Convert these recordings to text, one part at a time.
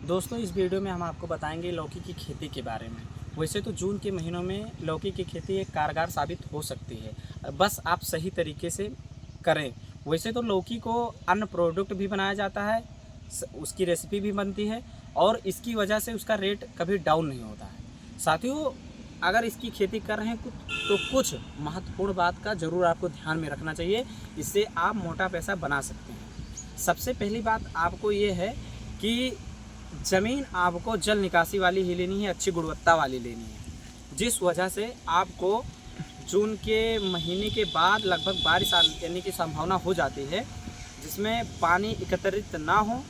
दोस्तों इस वीडियो में हम आपको बताएंगे लौकी की खेती के बारे में। वैसे तो जून के महीनों में लौकी की खेती एक कारगर साबित हो सकती है, बस आप सही तरीके से करें। वैसे तो लौकी को अन्य प्रोडक्ट भी बनाया जाता है, उसकी रेसिपी भी बनती है और इसकी वजह से उसका रेट कभी डाउन नहीं होता है। साथियों, अगर इसकी खेती कर रहे हैं तो कुछ महत्वपूर्ण बात का ज़रूर आपको ध्यान में रखना चाहिए, इससे आप मोटा पैसा बना सकते हैं। सबसे पहली बात आपको ये है कि ज़मीन आपको जल निकासी वाली ही लेनी है, अच्छी गुणवत्ता वाली लेनी है, जिस वजह से आपको जून के महीने के बाद लगभग बारिश आने की संभावना हो जाती है, जिसमें पानी एकत्रित ना हो।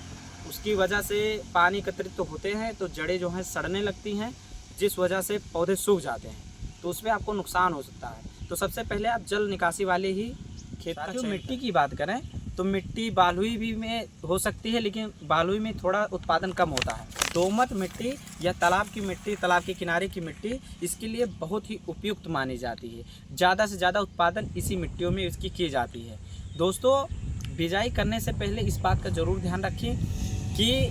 उसकी वजह से पानी एकत्रित तो होते हैं तो जड़ें जो हैं सड़ने लगती हैं, जिस वजह से पौधे सूख जाते हैं, तो उसमें आपको नुकसान हो सकता है। तो सबसे पहले आप जल निकासी वाले ही खेत का मिट्टी की बात करें तो मिट्टी बालुई भी में हो सकती है, लेकिन बालुई में थोड़ा उत्पादन कम होता है। दोमट मिट्टी या तालाब की मिट्टी, तालाब के किनारे की मिट्टी इसके लिए बहुत ही उपयुक्त मानी जाती है। ज़्यादा से ज़्यादा उत्पादन इसी मिट्टियों में इसकी की जाती है। दोस्तों, बिजाई करने से पहले इस बात का ज़रूर ध्यान रखें कि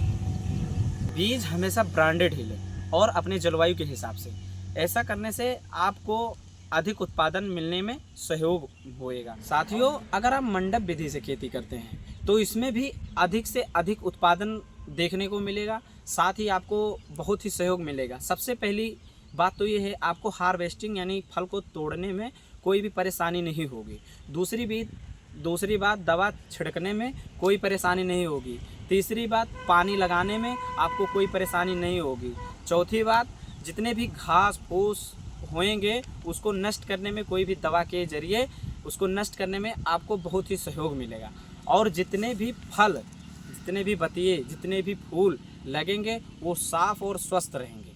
बीज हमेशा ब्रांडेड ही लें और अपने जलवायु के हिसाब से। ऐसा करने से आपको अधिक उत्पादन मिलने में सहयोग होएगा। साथियों, अगर आप मंडप विधि से खेती करते हैं तो इसमें भी अधिक से अधिक उत्पादन देखने को मिलेगा, साथ ही आपको बहुत ही सहयोग मिलेगा। सबसे पहली बात तो ये है, आपको हार्वेस्टिंग यानी फल को तोड़ने में कोई भी परेशानी नहीं होगी। दूसरी बात दवा छिड़कने में कोई परेशानी नहीं होगी। तीसरी बात, पानी लगाने में आपको कोई परेशानी नहीं होगी। चौथी बात, जितने भी घास फूस होएंगे उसको नष्ट करने में कोई भी दवा के जरिए उसको नष्ट करने में आपको बहुत ही सहयोग मिलेगा। और जितने भी फल, जितने भी बतिये, जितने भी फूल लगेंगे वो साफ़ और स्वस्थ रहेंगे।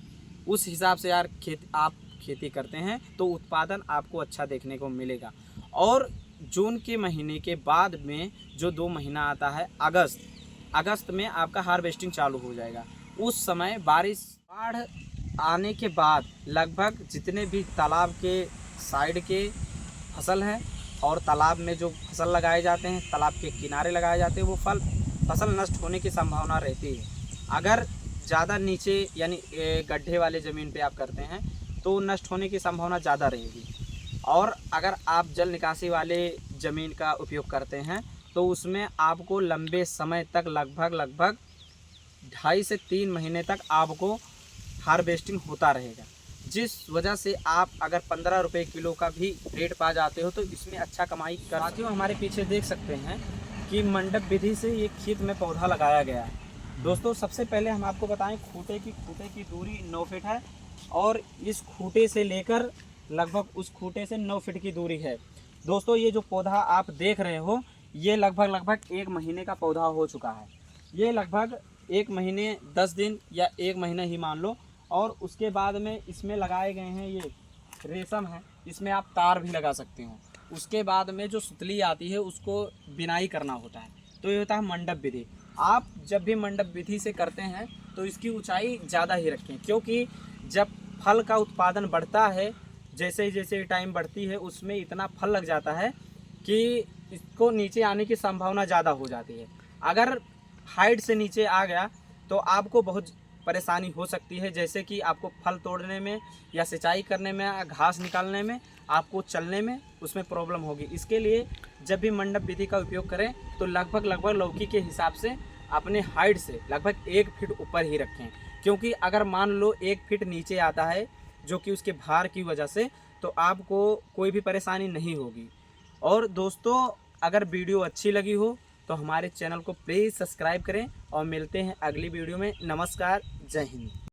उस हिसाब से आप खेती करते हैं तो उत्पादन आपको अच्छा देखने को मिलेगा। और जून के महीने के बाद में जो 2 महीना आता है, अगस्त में आपका हार्वेस्टिंग चालू हो जाएगा। उस समय बाढ़ आने के बाद लगभग जितने भी तालाब के साइड के फसल हैं और तालाब में जो फसल लगाए जाते हैं, तालाब के किनारे लगाए जाते हैं, वो फसल नष्ट होने की संभावना रहती है। अगर ज़्यादा नीचे यानी गड्ढे वाले ज़मीन पे आप करते हैं तो नष्ट होने की संभावना ज़्यादा रहेगी। और अगर आप जल निकासी वाले ज़मीन का उपयोग करते हैं तो उसमें आपको लंबे समय तक लगभग 2.5 से 3 महीने तक आपको हार्वेस्टिंग होता रहेगा, जिस वजह से आप अगर 15 रुपये किलो का भी रेट पा जाते हो तो इसमें अच्छा कमाई कर। साथियों, हमारे पीछे देख सकते हैं कि मंडप विधि से ये खेत में पौधा लगाया गया है। दोस्तों, सबसे पहले हम आपको बताएं, खूंटे की दूरी 9 फीट है और इस खूंटे से लेकर लगभग उस खूंटे से 9 फीट की दूरी है। दोस्तों, ये जो पौधा आप देख रहे हो ये लगभग 1 महीने का पौधा हो चुका है। ये लगभग 1 महीने 10 दिन या 1 महीना ही मान लो। और उसके बाद में इसमें लगाए गए हैं ये रेशम है, इसमें आप तार भी लगा सकते हो। उसके बाद में जो सुतली आती है उसको बिनाई करना होता है, तो ये होता है मंडप विधि। आप जब भी मंडप विधि से करते हैं तो इसकी ऊंचाई ज़्यादा ही रखें, क्योंकि जब फल का उत्पादन बढ़ता है, जैसे जैसे टाइम बढ़ती है उसमें इतना फल लग जाता है कि इसको नीचे आने की संभावना ज़्यादा हो जाती है। अगर हाइट से नीचे आ गया तो आपको बहुत परेशानी हो सकती है, जैसे कि आपको फल तोड़ने में या सिंचाई करने में, घास निकालने में, आपको चलने में उसमें प्रॉब्लम होगी। इसके लिए जब भी मंडप विधि का उपयोग करें तो लगभग लौकी के हिसाब से अपने हाइट से लगभग 1 फीट ऊपर ही रखें, क्योंकि अगर मान लो 1 फीट नीचे आता है जो कि उसके भार की वजह से, तो आपको कोई भी परेशानी नहीं होगी। और दोस्तों, अगर वीडियो अच्छी लगी हो तो हमारे चैनल को प्लीज़ सब्सक्राइब करें और मिलते हैं अगली वीडियो में। नमस्कार, जय हिंद।